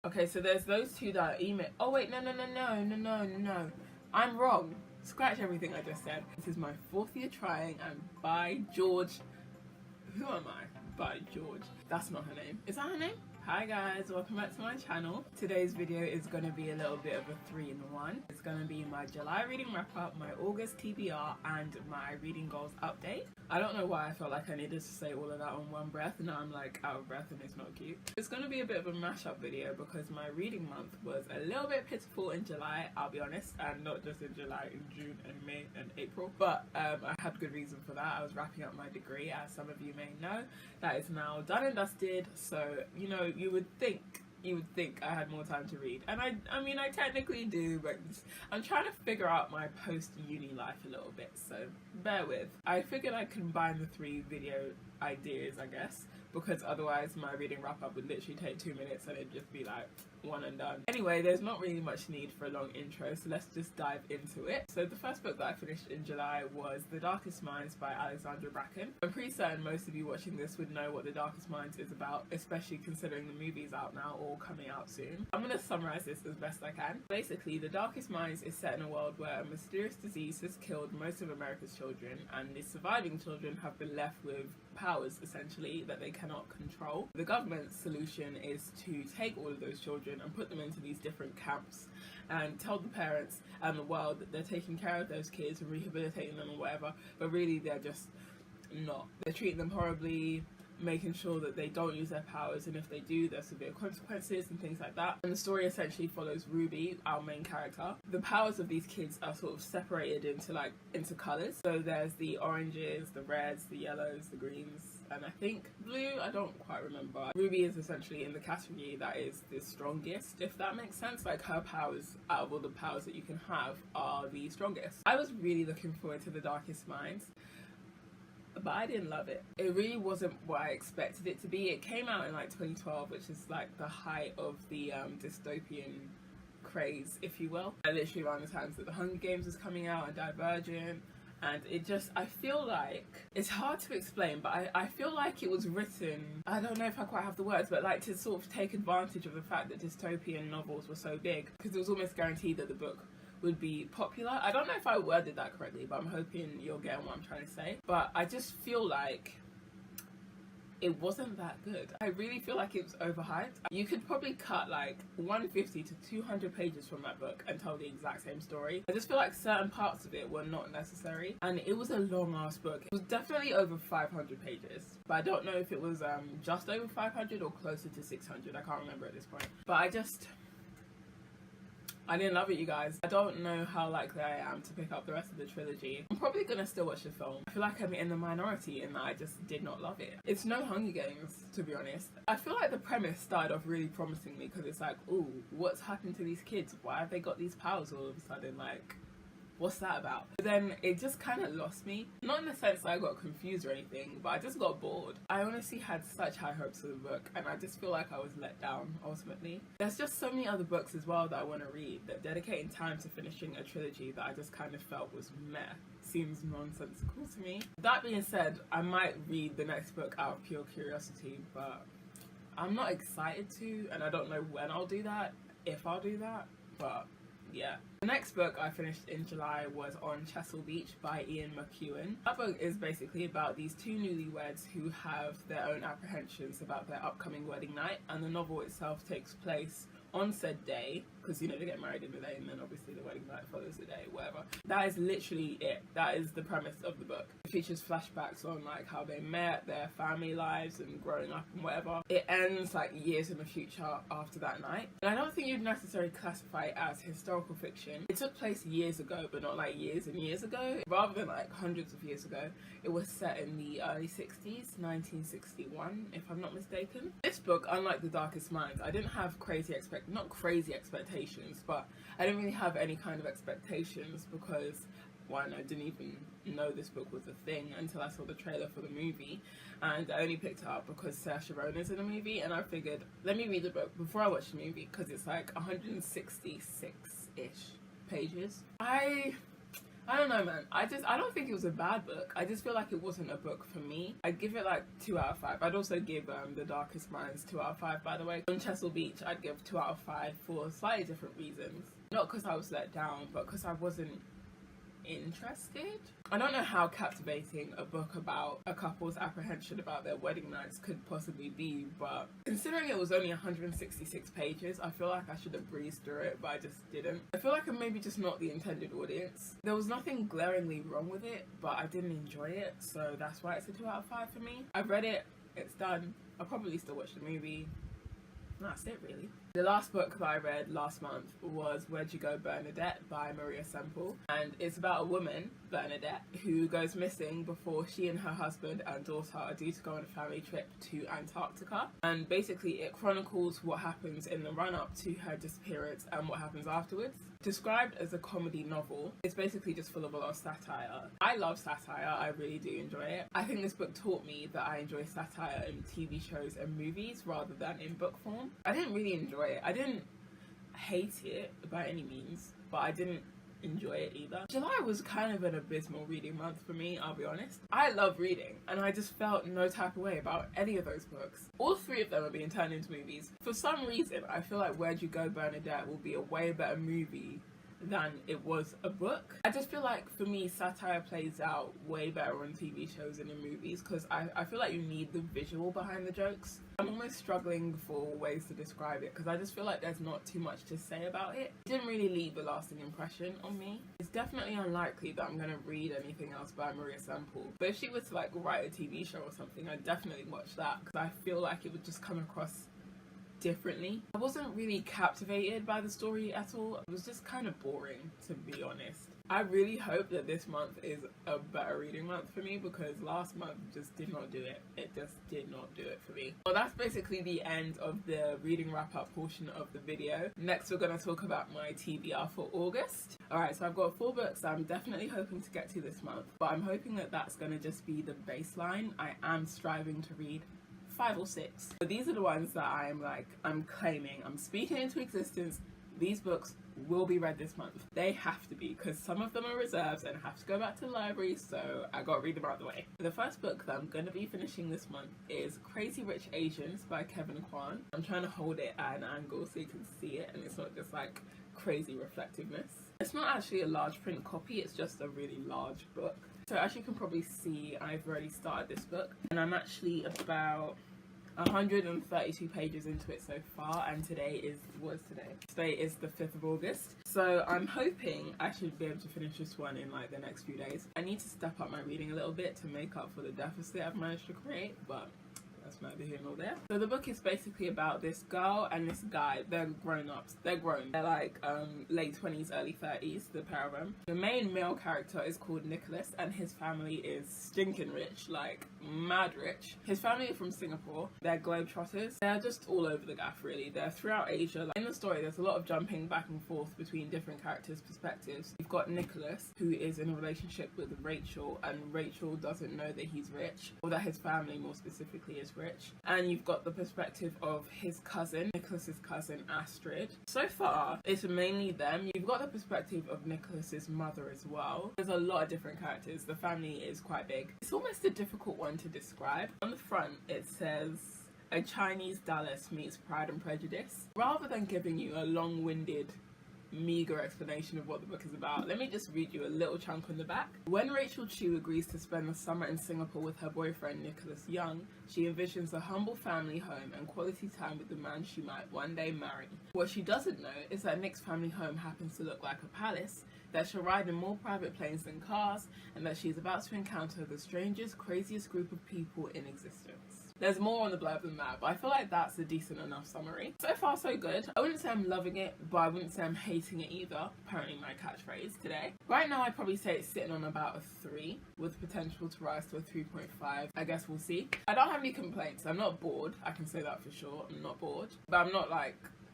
Okay, so there's those two that email. Oh wait, no. I'm wrong. Scratch everything I just said. This is my 4th year trying, and by George, who am I? By George. That's not her name. Is that her name? Hi guys, welcome back to my channel. Today's video is going to be a little bit of a 3-in-1. It's going to be my July reading wrap up, my August TBR, and my reading goals update. I don't know why I felt like I needed to say all of that on one breath, and now I'm like out of breath and it's not cute. It's going to be a bit of a mashup video because my reading month was a little bit pitiful in July, I'll be honest, and not just in July, in June and May and April. But I had good reason for that. I was wrapping up my degree, as some of you may know. That is now done and dusted, so you know, you would think I had more time to read, and I mean I technically do, but I'm trying to figure out my post-uni life a little bit, so bear with. I figured I'd combine the 3 video ideas, I guess, because otherwise my reading wrap up would literally take 2 minutes and it'd just be like one and done. Anyway, there's not really much need for a long intro, so let's just dive into it. So the first book that I finished in July was The Darkest Minds by Alexandra Bracken. I'm pretty certain most of you watching this would know what The Darkest Minds is about, especially considering the movie's out now or coming out soon. I'm going to summarize this as best I can. Basically, The Darkest Minds is set in a world where a mysterious disease has killed most of America's children, and the surviving children have been left with powers, essentially, that they cannot control. The government's solution is to take all of those children and put them into these different camps and tell the parents and the world that they're taking care of those kids and rehabilitating them or whatever, but really they're just not. They're treating them horribly, making sure that they don't use their powers, and if they do, there's severe consequences and things like that. And the story essentially follows Ruby, our main character. The powers of these kids are sort of separated into colours. So there's the oranges, the reds, the yellows, the greens, and I think blue. I don't quite remember. Ruby is essentially in the category that is the strongest, if that makes sense. Like, her powers, out of all the powers that you can have, are the strongest. I was really looking forward to The Darkest Minds, but I didn't love it. It really wasn't what I expected it to be. It came out in like 2012, which is like the height of the dystopian craze, if you will. And literally around the times that The Hunger Games was coming out and Divergent. And it just, I feel like, it's hard to explain, but I feel like it was written, I don't know if I quite have the words, but like to sort of take advantage of the fact that dystopian novels were so big, because it was almost guaranteed that the book would be popular. I don't know if I worded that correctly, but I'm hoping you'll get what I'm trying to say. But I just feel like it wasn't that good. I really feel like it was overhyped. You could probably cut like 150 to 200 pages from that book and tell the exact same story. I just feel like certain parts of it were not necessary, and it was a long ass book. It was definitely over 500 pages, but I don't know if it was just over 500 or closer to 600. I can't remember at this point. But I didn't love it, you guys. I don't know how likely I am to pick up the rest of the trilogy. I'm probably gonna still watch the film. I feel like I'm in the minority in that I just did not love it. It's no Hunger Games, to be honest. I feel like the premise started off really promisingly because it's like, ooh, what's happened to these kids? Why have they got these powers all of a sudden? Like, what's that about? But then it just kind of lost me. Not in the sense that I got confused or anything, but I just got bored. I honestly had such high hopes for the book, and I just feel like I was let down, ultimately. There's just so many other books as well that I want to read, that dedicating time to finishing a trilogy that I just kind of felt was meh seems nonsensical to me. That being said, I might read the next book out of pure curiosity, but I'm not excited to, and I don't know when I'll do that, if I'll do that, but yeah. The next book I finished in July was On Chesil Beach by Ian McEwan. That book is basically about these 2 newlyweds who have their own apprehensions about their upcoming wedding night, and the novel itself takes place on said day, because you know they get married in the day and then obviously the wedding night follows the day, whatever. That is literally it. That is the premise of the book. It features flashbacks on like how they met, their family lives and growing up and whatever. It ends like years in the future after that night, and I don't think you'd necessarily classify it as historical fiction. It took place years ago, but not like years and years ago, rather than like hundreds of years ago. It was set in the early 60s, 1961 if I'm not mistaken. This book, unlike The Darkest Minds, I didn't have not crazy expectations, but I didn't really have any kind of expectations because, one, I didn't even know this book was a thing until I saw the trailer for the movie, and I only picked it up because Saoirse Ronan's in the movie, and I figured, let me read the book before I watch the movie, because it's like 166-ish pages. I don't know, man. I don't think it was a bad book. I just feel like it wasn't a book for me. I'd give it like 2 out of 5. I'd also give The Darkest Minds 2 out of 5, by the way. On Chesil Beach, I'd give 2 out of 5 for slightly different reasons. Not because I was let down, but because I wasn't interested. I don't know how captivating a book about a couple's apprehension about their wedding nights could possibly be, but considering it was only 166 pages, I feel like I should have breezed through it, but I just didn't. I feel like I'm maybe just not the intended audience. There was nothing glaringly wrong with it, but I didn't enjoy it, so that's why it's a 2 out of 5 for me. I've read it, it's done. I'll probably still watch the movie. That's it, really. The last book that I read last month was Where'd You Go, Bernadette by Maria Semple, and it's about a woman, Bernadette, who goes missing before she and her husband and daughter are due to go on a family trip to Antarctica, and basically it chronicles what happens in the run-up to her disappearance and what happens afterwards. Described as a comedy novel, it's basically just full of a lot of satire. I love satire, I really do enjoy it. I think this book taught me that I enjoy satire in TV shows and movies rather than in book form. I didn't really enjoy it. I didn't hate it by any means, but I didn't enjoy it either. July was kind of an abysmal reading month for me, I'll be honest. I love reading, and I just felt no type of way about any of those books. All 3 of them are being turned into movies. For some reason, I feel like Where'd You Go, Bernadette will be a way better movie than it was a book. I just feel like, for me, satire plays out way better on TV shows and in movies, because I feel like you need the visual behind the jokes. I'm almost struggling for ways to describe it, because I just feel like there's not too much to say about it. It didn't really leave a lasting impression on me. It's definitely unlikely that I'm going to read anything else by Maria Semple, but if she was to like write a TV show or something, I'd definitely watch that, because I feel like it would just come across differently. I wasn't really captivated by the story at all. It was just kind of boring, to be honest. I really hope that this month is a better reading month for me, because last month just did not do it. It just did not do it for me. Well, that's basically the end of the reading wrap-up portion of the video. Next, we're going to talk about my TBR for August. Alright, so I've got 4 books I'm definitely hoping to get to this month, but I'm hoping that that's going to just be the baseline. I am striving to read 5 or 6. But these are the ones that I'm claiming, I'm speaking into existence. These books will be read this month. They have to be, because some of them are reserves and have to go back to the library, so I gotta read them out of the way. The first book that I'm gonna be finishing this month is Crazy Rich Asians by Kevin Kwan. I'm trying to hold it at an angle so you can see it and it's not just like crazy reflectiveness. It's not actually a large print copy, it's just a really large book. So as you can probably see, I've already started this book and I'm actually about 132 pages into it so far, and today is, what is today? Today is the 5th of August. So I'm hoping I should be able to finish this one in like the next few days. I need to step up my reading a little bit to make up for the deficit I've managed to create, but that's neither here nor there. So the book is basically about this girl and this guy. They're grown-ups. They're grown. They're like late 20s, early 30s, the pair of them. The main male character is called Nicholas, and his family is stinking rich, like mad rich. His family are from Singapore. They're globetrotters. They're just all over the gaff, really. They're throughout Asia. Like, in the story, there's a lot of jumping back and forth between different characters' perspectives. You've got Nicholas, who is in a relationship with Rachel, and Rachel doesn't know that he's rich, or that his family, more specifically, is rich. And you've got the perspective of his cousin, Nicholas's cousin Astrid. So far, it's mainly them. You've got the perspective of Nicholas's mother as well. There's a lot of different characters. The family is quite big. It's almost a difficult one to describe. On the front, it says, "A Chinese Dallas meets Pride and Prejudice." Rather than giving you a long-winded meager explanation of what the book is about, let me just read you a little chunk on the back. When Rachel Chu agrees to spend the summer in Singapore with her boyfriend Nicholas Young, she envisions a humble family home and quality time with the man she might one day marry. What she doesn't know is that Nick's family home happens to look like a palace, that she'll ride in more private planes than cars, and that she's about to encounter the strangest, craziest group of people in existence. There's more on the blurb than that, but I feel like that's a decent enough summary. So far, so good. I wouldn't say I'm loving it, but I wouldn't say I'm hating it either. Apparently my catchphrase today. Right now, I'd probably say it's sitting on about a 3, with potential to rise to a 3.5. I guess we'll see. I don't have any complaints. I'm not bored. I can say that for sure. I'm not bored. But I'm not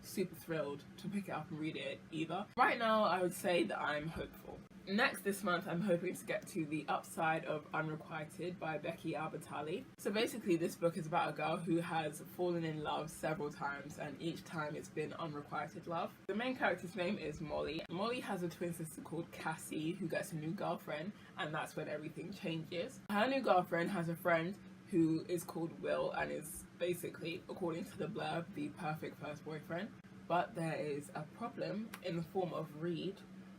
super thrilled to pick it up and read it either. Right now, I would say that I'm hopeful. Next this month, I'm hoping to get to The Upside of Unrequited by Becky Albertalli. So basically, this book is about a girl who has fallen in love several times, and each time it's been unrequited love. The main character's name is Molly. Molly has a twin sister called Cassie who gets a new girlfriend, and that's when everything changes. Her new girlfriend has a friend who is called Will and is basically, according to the blurb, the perfect first boyfriend. But there is a problem in the form of Reed,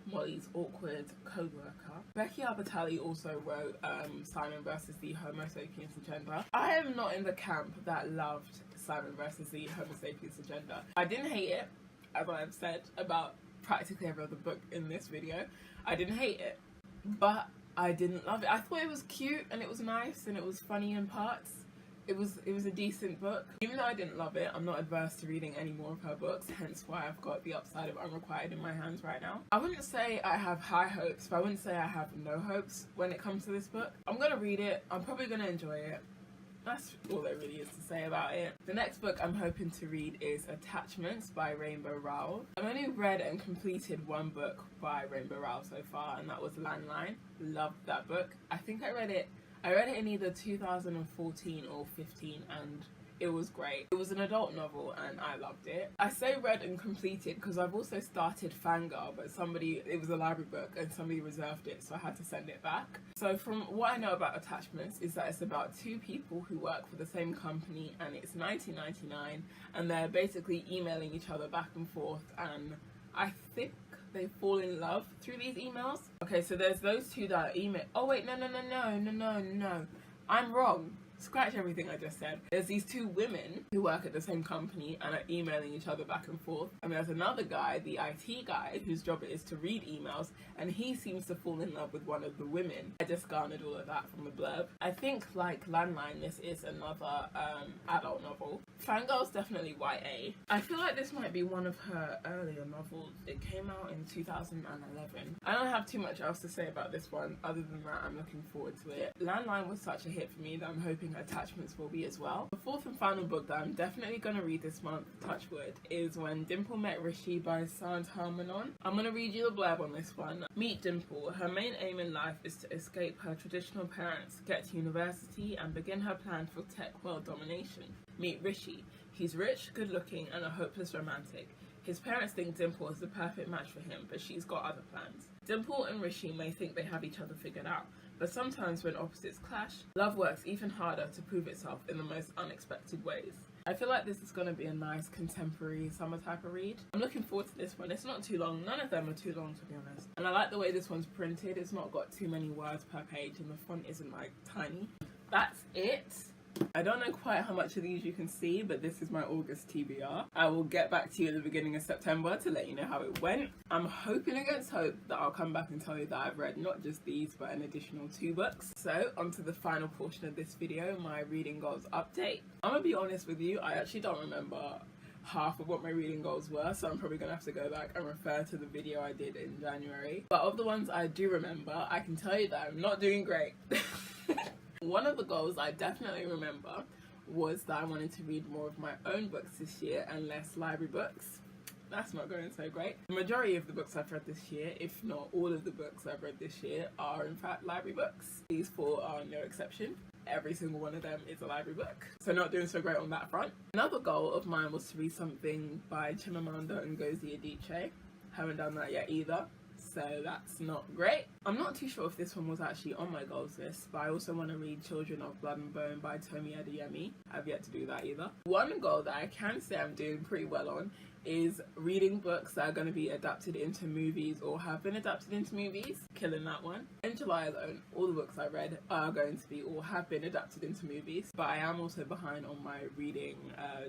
Molly's awkward co-worker. Becky Albertalli also wrote Simon vs. the Homo sapiens agenda. I am not in the camp that loved Simon vs. the Homo sapiens agenda. I didn't hate it, as I've said about practically every other book in this video. I didn't hate it, but I didn't love it. I thought it was cute and it was nice and it was funny in parts. It was a decent book. Even though I didn't love it, I'm not adverse to reading any more of her books, hence why I've got The Upside of Unrequited in my hands right now. I wouldn't say I have high hopes, but I wouldn't say I have no hopes when it comes to this book. I'm gonna read it, I'm probably gonna enjoy it. That's all there really is to say about it. The next book I'm hoping to read is Attachments by Rainbow Rowell. I've only read and completed one book by Rainbow Rowell so far, and that was Landline. Loved that book. I think I read it in either 2014 or 15, and it was great. It was an adult novel and I loved it. I say read and completed because I've also started Fangirl, but it was a library book and somebody reserved it, so I had to send it back. So from what I know about Attachments is that it's about two people who work for the same company, and it's 1999, and they're basically emailing each other back and forth, and I think they fall in love through these emails. Okay, so there's those two that email. Oh wait, no. I'm wrong. Scratch everything I just said. There's these two women who work at the same company and are emailing each other back and forth. And there's another guy, the IT guy, whose job it is to read emails, and he seems to fall in love with one of the women. I just garnered all of that from the blurb. I think, like Landline, this is another adult novel. Fangirl's definitely YA. I feel like this might be one of her earlier novels. It came out in 2011. I don't have too much else to say about this one, other than that I'm looking forward to it. Landline was such a hit for me that I'm hoping Attachments will be as well. The fourth and final book that I'm definitely going to read this month, Touchwood, is When Dimple Met Rishi by Sant Harmonon. I'm going to read you the blurb on this one. Meet Dimple. Her main aim in life is to escape her traditional parents, get to university, and begin her plan for tech world domination. Meet Rishi. He's rich, good looking, and a hopeless romantic. His parents think Dimple is the perfect match for him, but she's got other plans. Dimple and Rishi may think they have each other figured out, but sometimes when opposites clash, love works even harder to prove itself in the most unexpected ways. I feel like this is going to be a nice contemporary summer type of read. I'm looking forward to this one. It's not too long. None of them are too long, to be honest. And I like the way this one's printed. It's not got too many words per page and the font isn't like tiny. That's it. I don't know quite how much of these you can see, but this is my August TBR. I will get back to you at the beginning of September to let you know how it went. I'm hoping against hope that I'll come back and tell you that I've read not just these, but an additional 2 books. So, onto the final portion of this video, my reading goals update. I'm gonna be honest with you, I actually don't remember half of what my reading goals were, so I'm probably gonna have to go back and refer to the video I did in January. But of the ones I do remember, I can tell you that I'm not doing great. One of the goals I definitely remember was that I wanted to read more of my own books this year and less library books. That's not going so great. The majority of the books I've read this year, if not all of the books I've read this year, are in fact library books. These 4 are no exception. Every single one of them is a library book. So not doing so great on that front. Another goal of mine was to read something by Chimamanda Ngozi Adichie. Haven't done that yet either, so that's not great. I'm not too sure if this one was actually on my goals list, but I also want to read Children of Blood and Bone by Tomi Adeyemi. I've yet to do that either. One goal that I can say I'm doing pretty well on is reading books that are going to be adapted into movies or have been adapted into movies. Killing that one. In July alone, all the books I read are going to be or have been adapted into movies, but I am also behind on my reading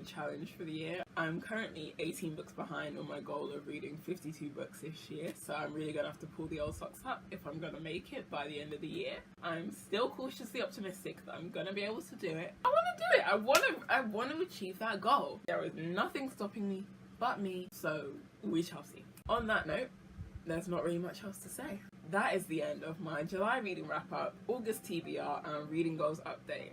challenge for the year. I'm currently 18 books behind on my goal of reading 52 books this year, so I'm really going to have to pull the old socks up if I'm going to make it by the end of the year. I'm still cautiously optimistic that I'm going to be able to do it. I want to do it. I want to achieve that goal. There is nothing stopping me but me, so we shall see. On that note, there's not really much else to say. That is the end of my July reading wrap up, August TBR, and reading goals update.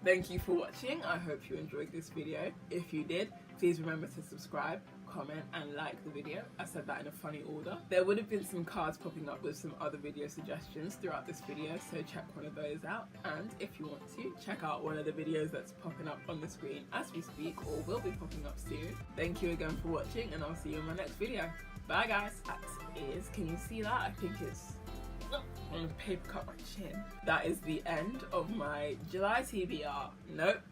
Thank you for watching. I hope you enjoyed this video. If you did, please remember to subscribe, comment and like the video. I said that in a funny order. There would have been some cards popping up with some other video suggestions throughout this video, so check one of those out. And if you want to, check out one of the videos that's popping up on the screen as we speak, or will be popping up soon. Thank you again for watching, and I'll see you in my next video. Bye guys. That is, can you see that? I think it's on the paper cut my chin. That is the end of my July TBR. Nope.